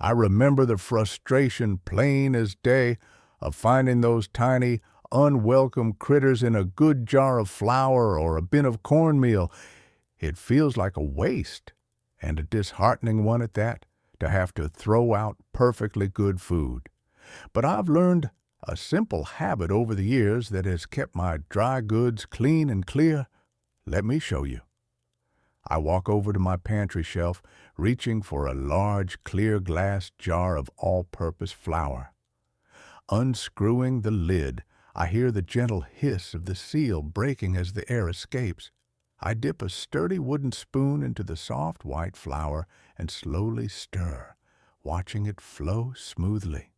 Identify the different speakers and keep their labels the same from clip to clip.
Speaker 1: I remember the frustration plain as day of finding those tiny, unwelcome critters in a good jar of flour or a bin of cornmeal. It feels like a waste, and a disheartening one at that, to have to throw out perfectly good food. But I've learned a simple habit over the years that has kept my dry goods clean and clear. Let me show you. I walk over to my pantry shelf, reaching for a large, clear glass jar of all-purpose flour. Unscrewing the lid, I hear the gentle hiss of the seal breaking as the air escapes. I dip a sturdy wooden spoon into the soft white flour and slowly stir, watching it flow smoothly.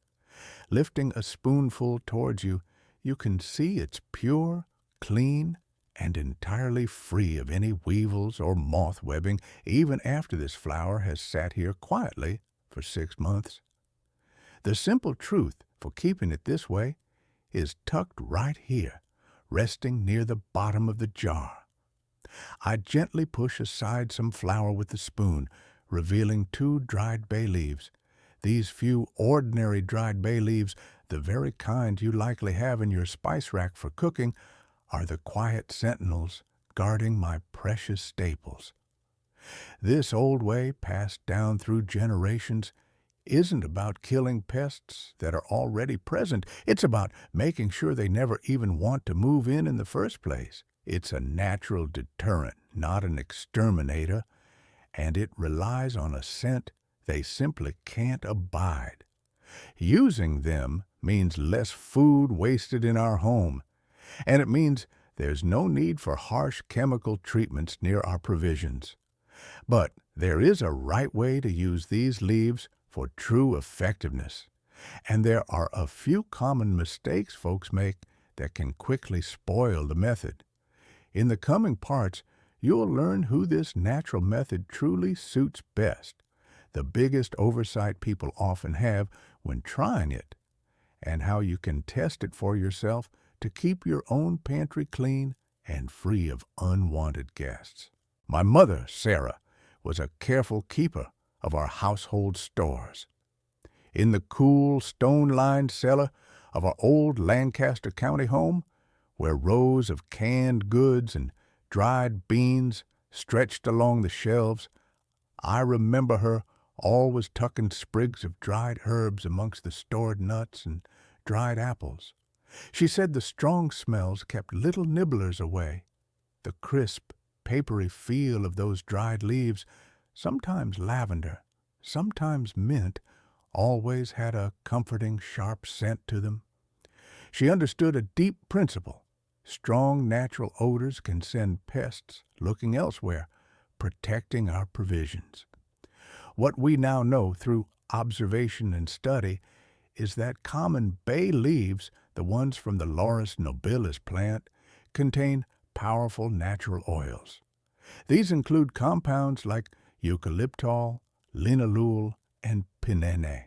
Speaker 1: Lifting a spoonful towards you, you can see it's pure, clean, and entirely free of any weevils or moth webbing, even after this flour has sat here quietly for 6 months. The simple truth for keeping it this way is tucked right here, resting near the bottom of the jar. I gently push aside some flour with the spoon, revealing 2 dried bay leaves. These few ordinary dried bay leaves, the very kind you likely have in your spice rack for cooking, are the quiet sentinels guarding my precious staples. This old way, passed down through generations, isn't about killing pests that are already present. It's about making sure they never even want to move in the first place. It's a natural deterrent, not an exterminator, and it relies on a scent they simply can't abide. Using them means less food wasted in our home, and it means there's no need for harsh chemical treatments near our provisions. But there is a right way to use these leaves for true effectiveness, and there are a few common mistakes folks make that can quickly spoil the method. In the coming parts, you'll learn who this natural method truly suits best, the biggest oversight people often have when trying it, and how you can test it for yourself to keep your own pantry clean and free of unwanted guests. My mother, Sarah, was a careful keeper of our household stores. In the cool, stone-lined cellar of our old Lancaster County home, where rows of canned goods and dried beans stretched along the shelves, I remember her always tucking sprigs of dried herbs amongst the stored nuts and dried apples. She said the strong smells kept little nibblers away. The crisp, papery feel of those dried leaves, sometimes lavender, sometimes mint, always had a comforting, sharp scent to them. She understood a deep principle. Strong natural odors can send pests looking elsewhere, protecting our provisions. What we now know through observation and study is that common bay leaves, the ones from the Laurus nobilis plant, contain powerful natural oils. These include compounds like eucalyptol, linalool, and pinene.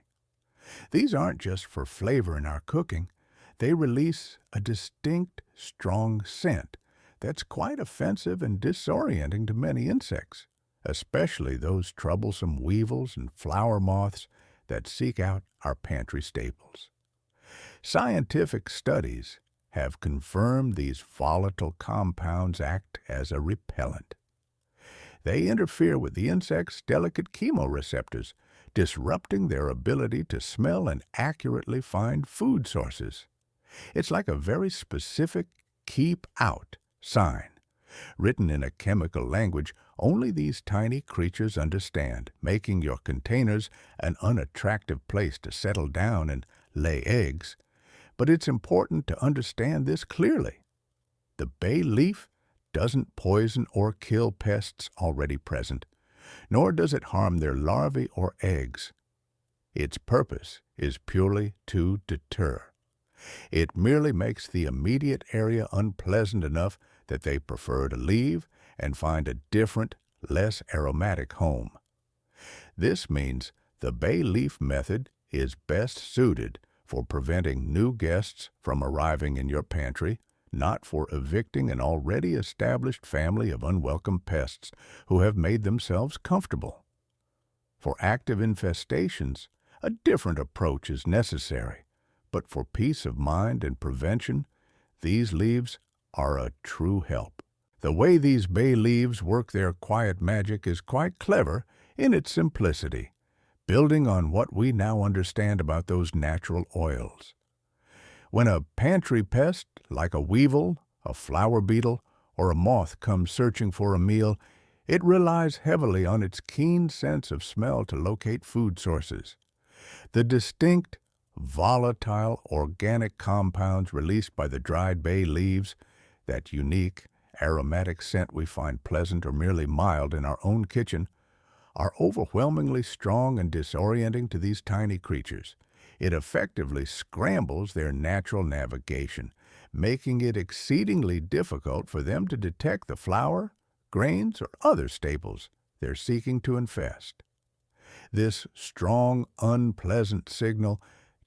Speaker 1: These aren't just for flavor in our cooking. They release a distinct, strong scent that's quite offensive and disorienting to many insects, especially those troublesome weevils and flower moths that seek out our pantry staples. Scientific studies have confirmed these volatile compounds act as a repellent. They interfere with the insect's delicate chemoreceptors, disrupting their ability to smell and accurately find food sources. It's like a very specific "keep out" sign, written in a chemical language only these tiny creatures understand, making your containers an unattractive place to settle down and lay eggs. But it's important to understand this clearly. The bay leaf doesn't poison or kill pests already present, nor does it harm their larvae or eggs. Its purpose is purely to deter. It merely makes the immediate area unpleasant enough that they prefer to leave and find a different, less aromatic home. This means the bay leaf method is best suited for preventing new guests from arriving in your pantry, not for evicting an already established family of unwelcome pests who have made themselves comfortable. For active infestations, a different approach is necessary. But for peace of mind and prevention, these leaves are a true help. The way these bay leaves work their quiet magic is quite clever in its simplicity, building on what we now understand about those natural oils. When a pantry pest, like a weevil, a flower beetle, or a moth comes searching for a meal, it relies heavily on its keen sense of smell to locate food sources. The distinct, volatile, organic compounds released by the dried bay leaves, that unique, aromatic scent we find pleasant or merely mild in our own kitchen, are overwhelmingly strong and disorienting to these tiny creatures. It effectively scrambles their natural navigation, making it exceedingly difficult for them to detect the flour, grains, or other staples they're seeking to infest. This strong, unpleasant signal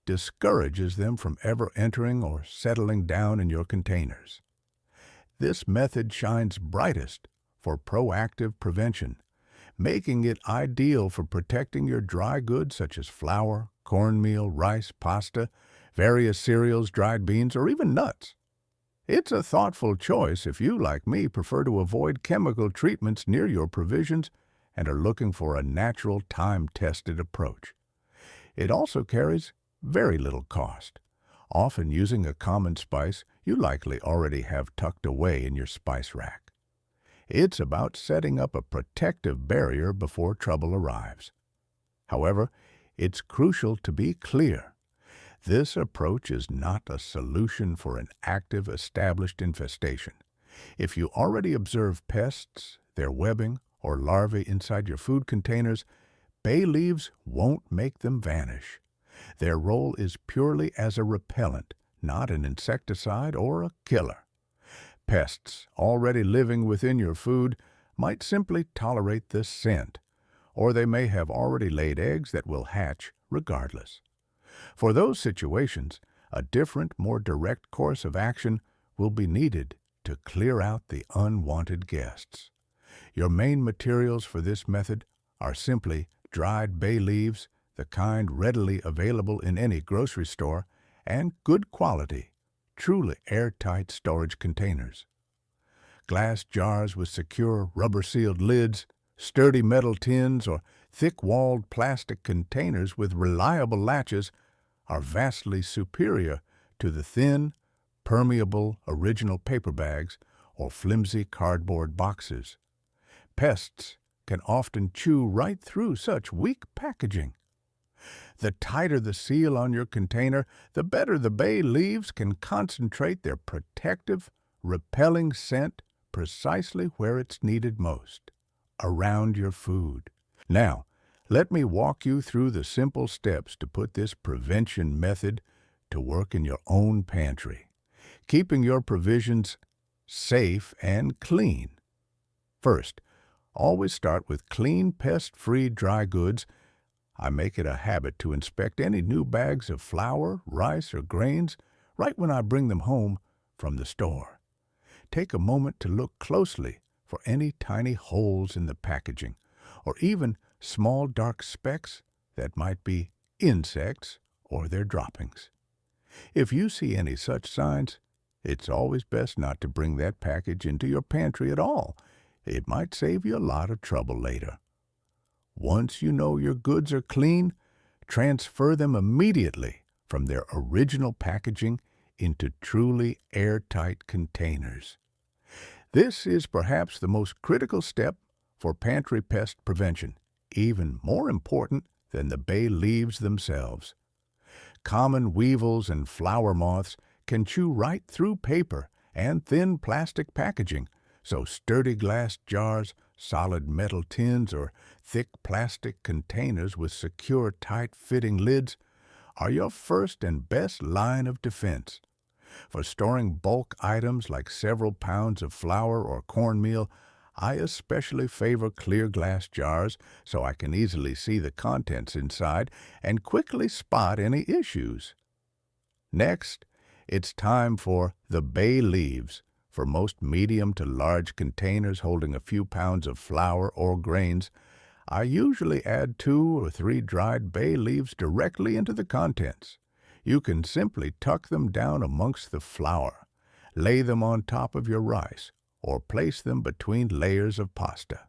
Speaker 1: discourages them from ever entering or settling down in your containers. This method shines brightest for proactive prevention, making it ideal for protecting your dry goods such as flour, cornmeal, rice, pasta, various cereals, dried beans, or even nuts. It's a thoughtful choice if you, like me, prefer to avoid chemical treatments near your provisions and are looking for a natural, time-tested approach. It also carries very little cost. Often using a common spice you likely already have tucked away in your spice rack. It's about setting up a protective barrier before trouble arrives. However, it's crucial to be clear. This approach is not a solution for an active, established infestation. If you already observe pests, their webbing, or larvae inside your food containers, bay leaves won't make them vanish. Their role is purely as a repellent, not an insecticide or a killer. Pests already living within your food might simply tolerate the scent, or they may have already laid eggs that will hatch regardless. For those situations, a different, more direct course of action will be needed to clear out the unwanted guests. Your main materials for this method are simply dried bay leaves, the kind readily available in any grocery store, and good quality, truly airtight storage containers. Glass jars with secure rubber-sealed lids, sturdy metal tins, or thick-walled plastic containers with reliable latches are vastly superior to the thin, permeable original paper bags or flimsy cardboard boxes. Pests can often chew right through such weak packaging. The tighter the seal on your container, the better the bay leaves can concentrate their protective, repelling scent precisely where it's needed most, around your food. Now, let me walk you through the simple steps to put this prevention method to work in your own pantry, keeping your provisions safe and clean. First, always start with clean, pest-free dry goods. I make it a habit to inspect any new bags of flour, rice, or grains right when I bring them home from the store. Take a moment to look closely for any tiny holes in the packaging, or even small dark specks that might be insects or their droppings. If you see any such signs, it's always best not to bring that package into your pantry at all. It might save you a lot of trouble later. Once you know your goods are clean, transfer them immediately from their original packaging into truly airtight containers. This is perhaps the most critical step for pantry pest prevention, even more important than the bay leaves themselves. Common weevils and flower moths can chew right through paper and thin plastic packaging, so sturdy glass jars, solid metal tins, or thick plastic containers with secure, tight-fitting lids are your first and best line of defense. For storing bulk items like several pounds of flour or cornmeal, I especially favor clear glass jars so I can easily see the contents inside and quickly spot any issues. Next, it's time for the bay leaves. For most medium to large containers holding a few pounds of flour or grains, I usually add 2 or 3 dried bay leaves directly into the contents. You can simply tuck them down amongst the flour, lay them on top of your rice, or place them between layers of pasta.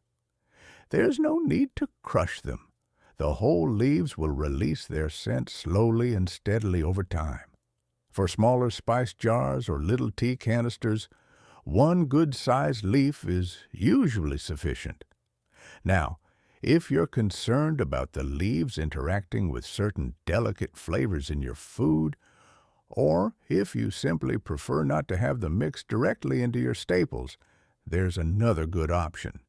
Speaker 1: There's no need to crush them. The whole leaves will release their scent slowly and steadily over time. For smaller spice jars or little tea canisters, 1 good-sized leaf is usually sufficient. Now, if you're concerned about the leaves interacting with certain delicate flavors in your food, or if you simply prefer not to have them mixed directly into your staples, there's another good option.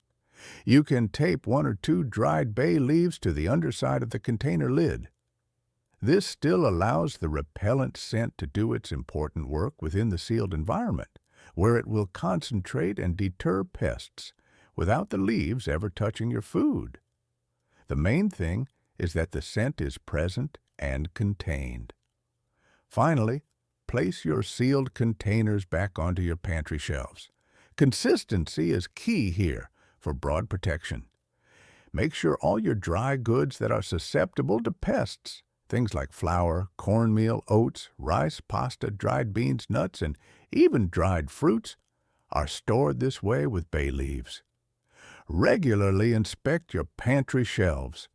Speaker 1: You can tape 1 or 2 dried bay leaves to the underside of the container lid. This still allows the repellent scent to do its important work within the sealed environment, where it will concentrate and deter pests without the leaves ever touching your food. The main thing is that the scent is present and contained. Finally, place your sealed containers back onto your pantry shelves. Consistency is key here for broad protection. Make sure all your dry goods that are susceptible to pests, things like flour, cornmeal, oats, rice, pasta, dried beans, nuts, and even dried fruits, are stored this way with bay leaves. Regularly inspect your pantry shelves,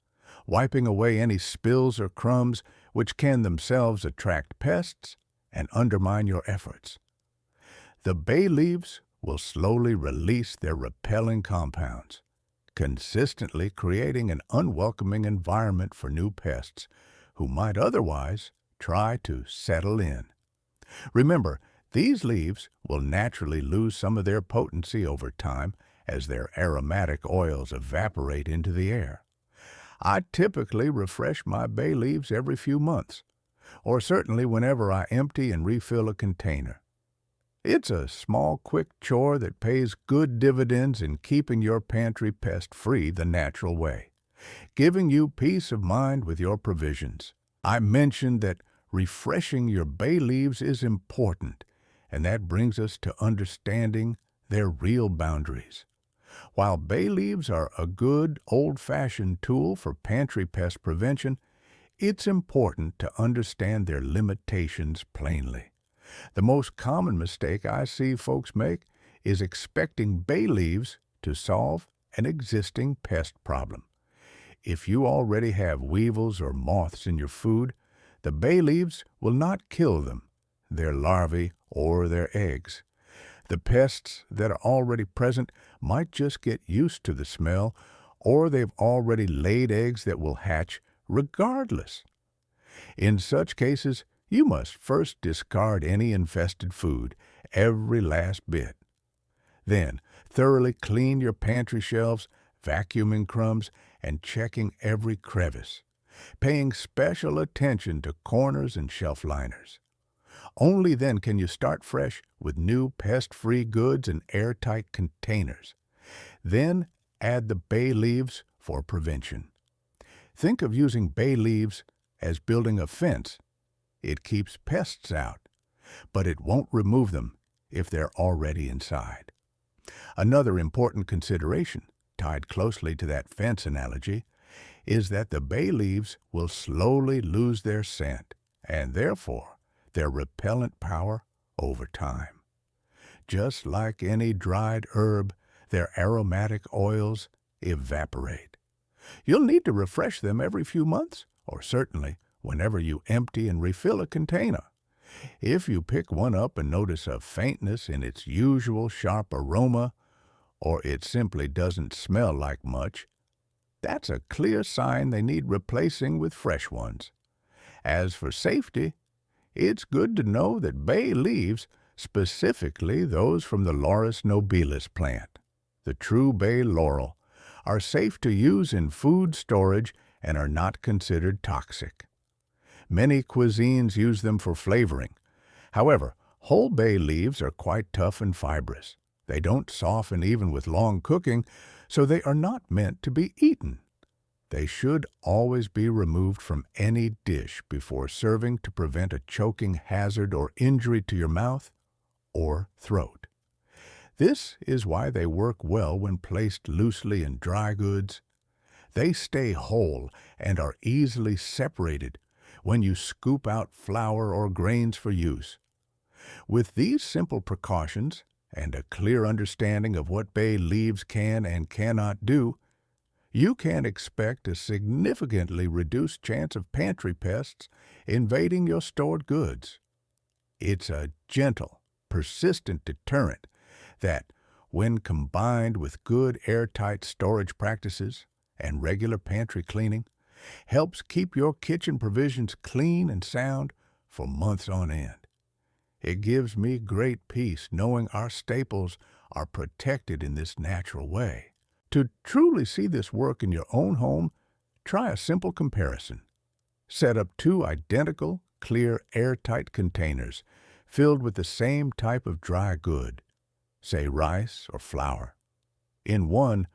Speaker 1: wiping away any spills or crumbs which can themselves attract pests and undermine your efforts. The bay leaves will slowly release their repelling compounds, consistently creating an unwelcoming environment for new pests who might otherwise try to settle in. Remember, these leaves will naturally lose some of their potency over time as their aromatic oils evaporate into the air. I typically refresh my bay leaves every few months, or certainly whenever I empty and refill a container. It's a small, quick chore that pays good dividends in keeping your pantry pest-free the natural way, giving you peace of mind with your provisions. I mentioned that refreshing your bay leaves is important, and that brings us to understanding their real boundaries. While bay leaves are a good, old-fashioned tool for pantry pest prevention, it's important to understand their limitations plainly. The most common mistake I see folks make is expecting bay leaves to solve an existing pest problem. If you already have weevils or moths in your food, the bay leaves will not kill them, their larvae, or their eggs. The pests that are already present might just get used to the smell, or they've already laid eggs that will hatch regardless. In such cases, you must first discard any infested food, every last bit. Then, thoroughly clean your pantry shelves, vacuuming crumbs, and checking every crevice, paying special attention to corners and shelf liners. Only then can you start fresh with new pest-free goods in airtight containers. Then add the bay leaves for prevention. Think of using bay leaves as building a fence. It keeps pests out, but it won't remove them if they're already inside. Another important consideration, tied closely to that fence analogy, is that the bay leaves will slowly lose their scent, and therefore their repellent power over time. Just like any dried herb, their aromatic oils evaporate. You'll need to refresh them every few months, or certainly whenever you empty and refill a container. If you pick one up and notice a faintness in its usual sharp aroma, or it simply doesn't smell like much, that's a clear sign they need replacing with fresh ones. As for safety, it's good to know that bay leaves, specifically those from the Laurus nobilis plant, the true bay laurel, are safe to use in food storage and are not considered toxic. Many cuisines use them for flavoring. However, whole bay leaves are quite tough and fibrous. They don't soften even with long cooking, so they are not meant to be eaten. They should always be removed from any dish before serving to prevent a choking hazard or injury to your mouth or throat. This is why they work well when placed loosely in dry goods. They stay whole and are easily separated when you scoop out flour or grains for use. With these simple precautions and a clear understanding of what bay leaves can and cannot do, you can expect a significantly reduced chance of pantry pests invading your stored goods. It's a gentle, persistent deterrent that, when combined with good airtight storage practices and regular pantry cleaning, helps keep your kitchen provisions clean and sound for months on end. It gives me great peace knowing our staples are protected in this natural way. To truly see this work in your own home, try a simple comparison. Set up two identical, clear, airtight containers filled with the same type of dry good, say rice or flour. In one,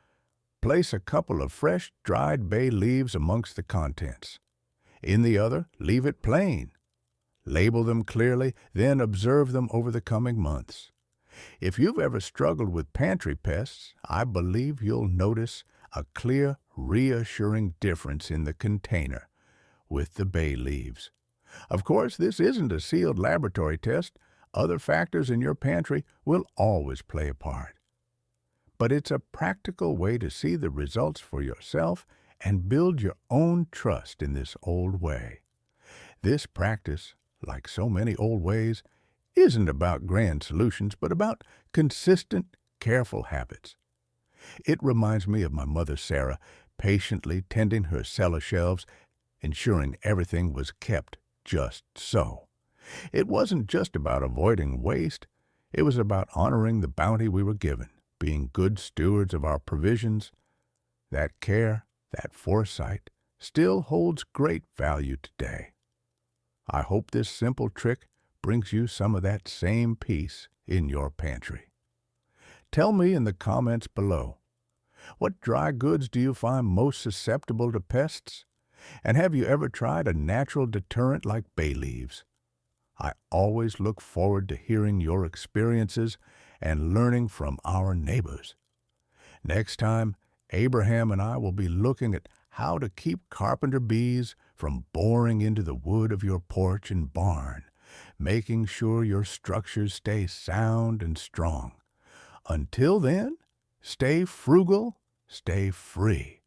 Speaker 1: place a couple of fresh, dried bay leaves amongst the contents. In the other, leave it plain. Label them clearly, then observe them over the coming months. If you've ever struggled with pantry pests, I believe you'll notice a clear, reassuring difference in the container with the bay leaves. Of course, this isn't a sealed laboratory test. Other factors in your pantry will always play a part. But it's a practical way to see the results for yourself and build your own trust in this old way. This practice, like so many old ways, isn't about grand solutions, but about consistent, careful habits. It reminds me of my mother Sarah, patiently tending her cellar shelves, ensuring everything was kept just so. It wasn't just about avoiding waste. It was about honoring the bounty we were given, being good stewards of our provisions. That care, that foresight, still holds great value today. I hope this simple trick brings you some of that same peace in your pantry. Tell me in the comments below, what dry goods do you find most susceptible to pests? And have you ever tried a natural deterrent like bay leaves? I always look forward to hearing your experiences and learning from our neighbors. Next time, Abraham and I will be looking at how to keep carpenter bees from boring into the wood of your porch and barn, making sure your structures stay sound and strong. Until then, stay frugal, stay free.